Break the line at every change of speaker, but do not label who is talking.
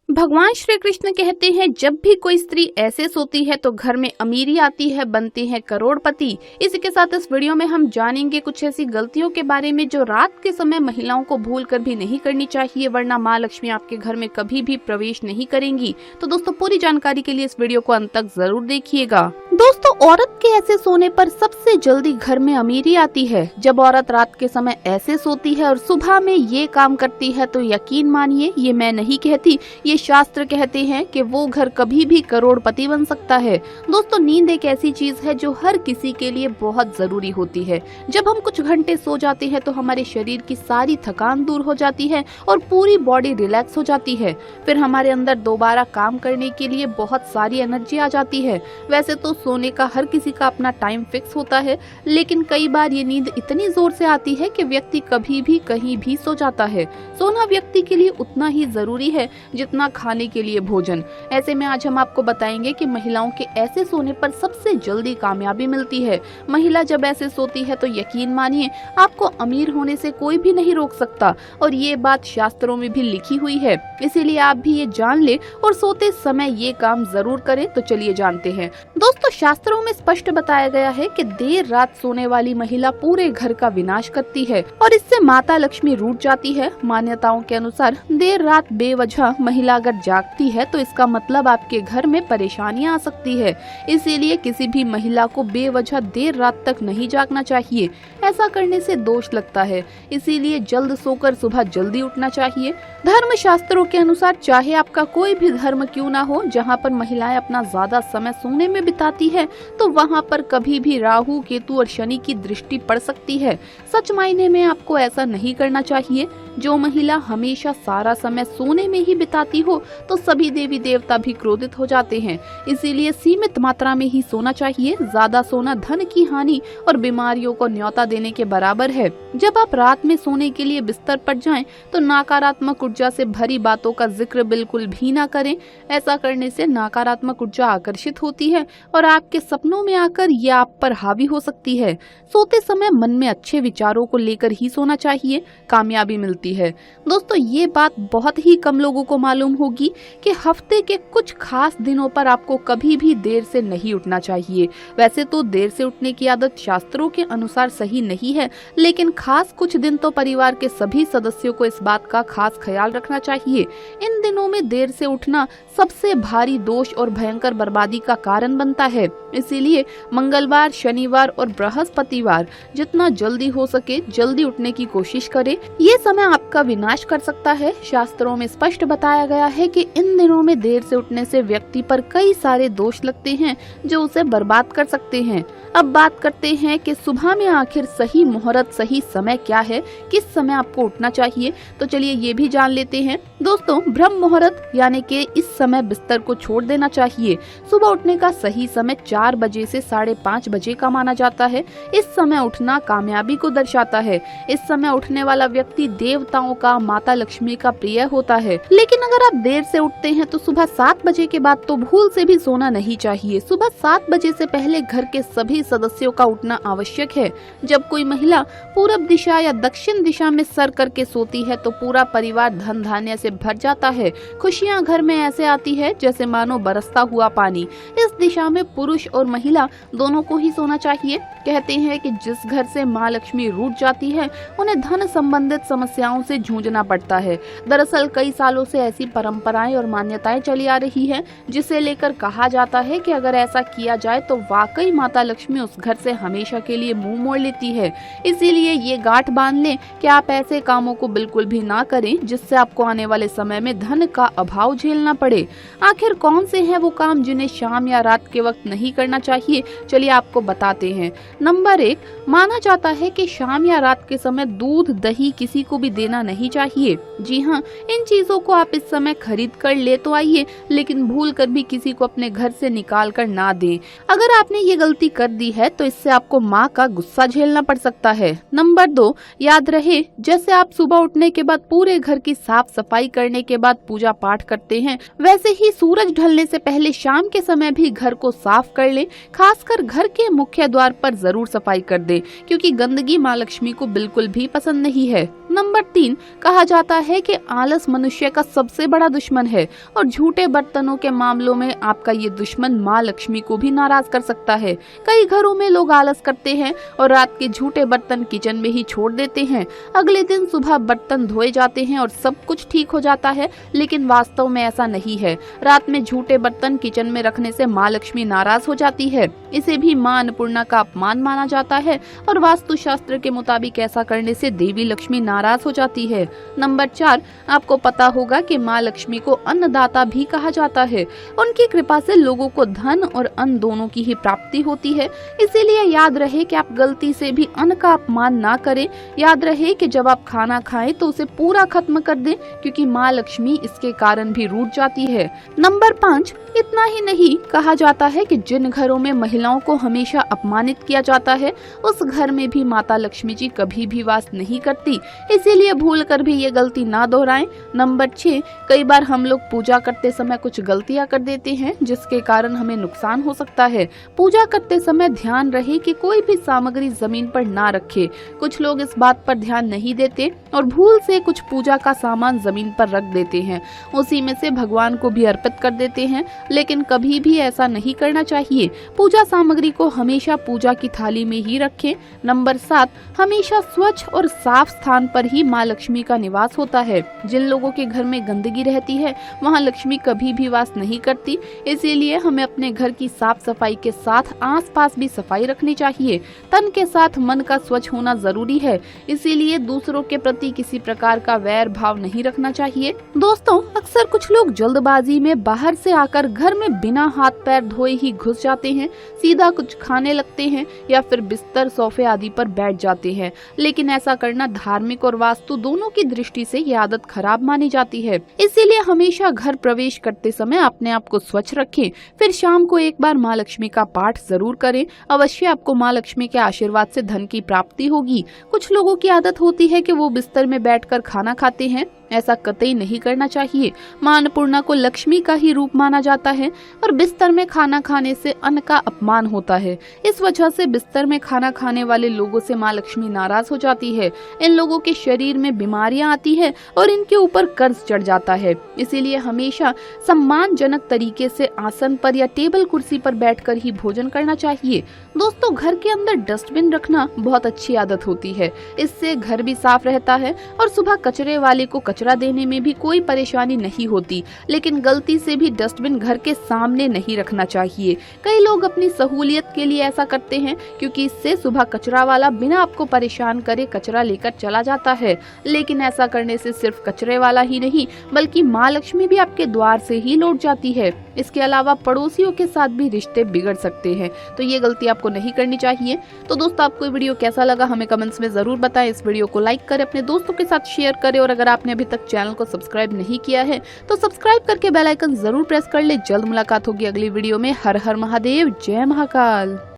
भगवान श्री कृष्ण कहते हैं, जब भी कोई स्त्री ऐसे सोती है तो घर में अमीरी आती है, बनते हैं करोड़पति। इसी के साथ इस वीडियो में हम जानेंगे कुछ ऐसी गलतियों के बारे में जो रात के समय महिलाओं को भूल कर भी नहीं करनी चाहिए, वरना माँ लक्ष्मी आपके घर में कभी भी प्रवेश नहीं करेंगी। तो दोस्तों, पूरी जानकारी के लिए इस वीडियो को अंत तक जरूर देखिएगा। दोस्तों, औरत के ऐसे सोने पर सबसे जल्दी घर में अमीरी आती है। जब औरत रात के समय ऐसे सोती है और सुबह में ये काम करती है तो यकीन मानिए, ये मैं नहीं कहती, ये शास्त्र कहते हैं कि वो घर कभी भी करोड़पति बन सकता है। दोस्तों, नींद एक ऐसी चीज है जो हर किसी के लिए बहुत जरूरी होती है। जब हम कुछ घंटे सो जाते हैं तो हमारे शरीर की सारी थकान दूर हो जाती है और पूरी बॉडी रिलैक्स हो जाती है। फिर हमारे अंदर दोबारा काम करने के लिए बहुत सारी एनर्जी आ जाती है। वैसे तो सोने का हर किसी का अपना टाइम फिक्स होता है, लेकिन कई बार ये नींद इतनी जोर से आती है कि व्यक्ति कभी भी कहीं भी सो जाता है। सोना व्यक्ति के लिए उतना ही जरूरी है जितना खाने के लिए भोजन। ऐसे में आज हम आपको बताएंगे कि महिलाओं के ऐसे सोने पर सबसे जल्दी कामयाबी मिलती है। महिला जब ऐसे सोती है तो यकीन मानिए, आपको अमीर होने से कोई भी नहीं रोक सकता, और ये बात शास्त्रों में भी लिखी हुई है। इसीलिए आप भी ये जान ले और सोते समय ये काम जरूर करें। तो चलिए जानते हैं। दोस्तों, शास्त्रों में स्पष्ट बताया गया है कि देर रात सोने वाली महिला पूरे घर का विनाश करती है और इससे माता लक्ष्मी रूठ जाती है। मान्यताओं के अनुसार देर रात बेवजह महिला अगर जागती है तो इसका मतलब आपके घर में परेशानियां आ सकती है। इसीलिए किसी भी महिला को बेवजह देर रात तक नहीं जागना चाहिए। ऐसा करने से दोष लगता है। इसीलिए जल्द सोकर सुबह जल्दी उठना चाहिए। धर्म शास्त्रों के अनुसार चाहे आपका कोई भी धर्म क्यों ना हो, जहाँ पर महिलाएं अपना ज्यादा समय सोने में बिताती है तो वहाँ पर कभी भी राहु, केतु और शनि की दृष्टि पड़ सकती है। सच मायने में आपको ऐसा नहीं करना चाहिए। जो महिला हमेशा सारा समय सोने में ही बिताती हो तो सभी देवी देवता भी क्रोधित हो जाते हैं। इसीलिए सीमित मात्रा में ही सोना चाहिए। ज्यादा सोना धन की हानि और बीमारियों को न्योता देने के बराबर है। जब आप रात में सोने के लिए बिस्तर पर जाएं तो नकारात्मक ऊर्जा से भरी बातों का जिक्र बिल्कुल भी ना करें। ऐसा करने से नकारात्मक ऊर्जा आकर्षित होती है और आपके सपनों में आकर ये आप पर हावी हो सकती है। सोते समय मन में अच्छे विचारों को लेकर ही सोना चाहिए, कामयाबी मिलती है। दोस्तों, ये बात बहुत ही कम लोगों को मालूम होगी कि हफ्ते के कुछ खास दिनों पर आपको कभी भी देर से नहीं उठना चाहिए। वैसे तो देर से उठने की आदत शास्त्रों के अनुसार सही नहीं है, लेकिन खास कुछ दिन तो परिवार के सभी सदस्यों को इस बात का खास ख्याल रखना चाहिए। इन दिनों में देर से उठना सबसे भारी दोष और भयंकर बर्बादी का कारण बनता है। इसीलिए मंगलवार, शनिवार और बृहस्पतिवार जितना जल्दी हो सके जल्दी उठने की कोशिश करें। ये समय आपका विनाश कर सकता है। शास्त्रों में स्पष्ट बताया गया है कि इन दिनों में देर से उठने से व्यक्ति पर कई सारे दोष लगते हैं जो उसे बर्बाद कर सकते हैं। अब बात करते हैं कि सुबह में आखिर सही मुहूर्त, सही समय क्या है, किस समय आपको उठना चाहिए। तो चलिए ये भी जान लेते हैं। दोस्तों, ब्रह्म मुहूर्त यानी कि इस समय बिस्तर को छोड़ देना चाहिए। सुबह उठने का सही समय 4 बजे से 5:30 बजे का माना जाता है। इस समय उठना कामयाबी को दर्शाता है। इस समय उठने वाला व्यक्ति देवताओं का, माता लक्ष्मी का प्रिय होता है। लेकिन अगर आप देर से उठते हैं तो सुबह 7 बजे के बाद तो भूल से भी सोना नहीं चाहिए। सुबह 7 बजे से पहले घर के सभी सदस्यों का उठना आवश्यक है। जब कोई महिला पूरब दिशा या दक्षिण दिशा में सर करके सोती है तो पूरा परिवार धन धान्य से भर जाता है। खुशियां घर में ऐसे आती है जैसे मानो बरसता हुआ पानी। इस दिशा में पुरुष और महिला दोनों को ही सोना चाहिए। कहते हैं कि जिस घर से माँ लक्ष्मी रूठ जाती है उन्हें धन संबंधित समस्याओं से जूझना पड़ता है। दरअसल कई सालों से ऐसी परंपराएं और मान्यताएं चली आ रही है, जिसे लेकर कहा जाता है कि अगर ऐसा किया जाए तो वाकई माता लक्ष्मी उस घर से हमेशा के लिए मुंह मोड़ लेती है। इसीलिए ये गांठ बांध लें कि आप ऐसे कामों को बिल्कुल भी ना करें जिससे आपको आने वाले समय में धन का अभाव झेलना पड़े। आखिर कौन से हैं वो काम जिन्हें शाम या रात के वक्त नहीं करना चाहिए, चलिए आपको बताते हैं। नंबर 1, माना जाता है कि शाम या रात के समय दूध, दही किसी को भी देना नहीं चाहिए। जी हाँ, इन चीजों को आप इस समय खरीद कर ले तो आइए, लेकिन भूल कर भी किसी को अपने घर से निकाल कर ना दें। अगर आपने ये गलती कर दी है तो इससे आपको माँ का गुस्सा झेलना पड़ सकता है। नंबर 2, याद रहे जैसे आप सुबह उठने के बाद पूरे घर की साफ सफाई करने के बाद पूजा पाठ करते हैं, वैसे ही सूरज ढलने से पहले शाम के समय भी घर को साफ कर ले। खासकर घर के मुख्य द्वार पर जरूर सफाई कर दे, क्योंकि गंदगी माँ लक्ष्मी को बिल्कुल भी पसंद नहीं है। नंबर 3, कहा जाता है कि आलस मनुष्य का सबसे बड़ा दुश्मन है और झूठे बर्तनों के मामलों में आपका ये दुश्मन माँ लक्ष्मी को भी नाराज कर सकता है। कई घरों में लोग आलस करते हैं और रात के झूठे बर्तन किचन में ही छोड़ देते हैं। अगले दिन सुबह बर्तन धोए जाते हैं और सब कुछ ठीक हो जाता है, लेकिन वास्तव में ऐसा नहीं है। रात में झूठे बर्तन किचन में रखने से माँ लक्ष्मी नाराज हो जाती है। इसे भी माँ अन्नपूर्णा का अपमान माना जाता है और वास्तुशास्त्र के मुताबिक ऐसा करने से देवी लक्ष्मी नाराज हो जाती है। नंबर 4, आपको पता होगा कि माँ लक्ष्मी को अन्नदाता भी कहा जाता है। उनकी कृपा से लोगों को धन और अन्न दोनों की ही प्राप्ति होती है। इसीलिए याद रहे कि आप गलती से भी अन्न का अपमान ना करें। याद रहे कि जब आप खाना खाएं तो उसे पूरा खत्म कर दें, क्योंकि माँ लक्ष्मी इसके कारण भी रूठ जाती है। नंबर 5, इतना ही नहीं, कहा जाता है कि जिन घरों में महिलाओं को हमेशा अपमानित किया जाता है उस घर में भी माता लक्ष्मी जी कभी भी वास नहीं करती। इसीलिए भूल कर भी ये गलती ना दोहराएं। नंबर 6, कई बार हम लोग पूजा करते समय कुछ गलतियां कर देते हैं जिसके कारण हमें नुकसान हो सकता है। पूजा करते समय ध्यान रहे कि कोई भी सामग्री जमीन पर ना रखे। कुछ लोग इस बात पर ध्यान नहीं देते और भूल से कुछ पूजा का सामान जमीन पर रख देते हैं, उसी में से भगवान को भी अर्पित कर देते हैं, लेकिन कभी भी ऐसा नहीं करना चाहिए। पूजा सामग्री को हमेशा पूजा की थाली में ही रखें। नंबर 7, हमेशा स्वच्छ और साफ स्थान पर ही माँ लक्ष्मी का निवास होता है। जिन लोगों के घर में गंदगी रहती है वहाँ लक्ष्मी कभी भी वास नहीं करती। इसीलिए हमें अपने घर की साफ सफाई के साथ आसपास भी सफाई रखनी चाहिए। तन के साथ मन का स्वच्छ होना जरूरी है। इसीलिए दूसरों के प्रति किसी प्रकार का वैर भाव नहीं रखना चाहिए। दोस्तों, अक्सर कुछ लोग जल्दबाजी में बाहर से आकर घर में बिना हाथ पैर धोए ही घुस जाते हैं, सीधा कुछ खाने लगते हैं या फिर बिस्तर सोफे आदि पर बैठ जाते हैं। लेकिन ऐसा करना धार्मिक और वास्तु दोनों की दृष्टि से ये आदत खराब मानी जाती है। इसीलिए हमेशा घर प्रवेश करते समय अपने आप को स्वच्छ रखें। फिर शाम को एक बार माँ लक्ष्मी का पाठ जरूर करें। अवश्य आपको माँ लक्ष्मी के आशीर्वाद से धन की प्राप्ति होगी। कुछ लोगों की आदत होती है कि वो बिस्तर में बैठकर खाना खाते हैं। ऐसा कतई नहीं करना चाहिए। माँ अन्नपूर्णा को लक्ष्मी का ही रूप माना जाता है और बिस्तर में खाना खाने से अन्न का अपमान होता है। इस वजह से बिस्तर में खाना खाने वाले लोगों से माँ लक्ष्मी नाराज हो जाती है। इन लोगों के शरीर में बीमारियां आती है और इनके ऊपर कर्ज चढ़ जाता है। इसीलिए हमेशा सम्मानजनक तरीके से आसन पर या टेबल कुर्सी पर बैठकर ही भोजन करना चाहिए। दोस्तों, घर के अंदर डस्टबिन रखना बहुत अच्छी आदत होती है। इससे घर भी साफ रहता है और सुबह कचरे वाले को कचरा देने में भी कोई परेशानी नहीं होती। लेकिन गलती से भी डस्टबिन घर के सामने नहीं रखना चाहिए। कई लोग अपनी सहूलियत के लिए ऐसा करते हैं, क्योंकि इससे सुबह कचरा वाला बिना आपको परेशान करे कचरा लेकर चला जाता है। लेकिन ऐसा करने से सिर्फ कचरे वाला ही नहीं, बल्कि माँ लक्ष्मी भी आपके द्वार से ही लौट जाती है। इसके अलावा पड़ोसियों के साथ भी रिश्ते बिगड़ सकते हैं, तो ये गलती आपको नहीं करनी चाहिए। तो दोस्तों, आपको ये वीडियो कैसा लगा हमें कमेंट्स में जरूर बताएं। इस वीडियो को लाइक करें, अपने दोस्तों के साथ शेयर करें और अगर आपने अभी तक चैनल को सब्सक्राइब नहीं किया है तो सब्सक्राइब करके बेल आइकन जरूर प्रेस कर ले। जल्द मुलाकात होगी अगली वीडियो में। हर हर महादेव, जय महाकाल।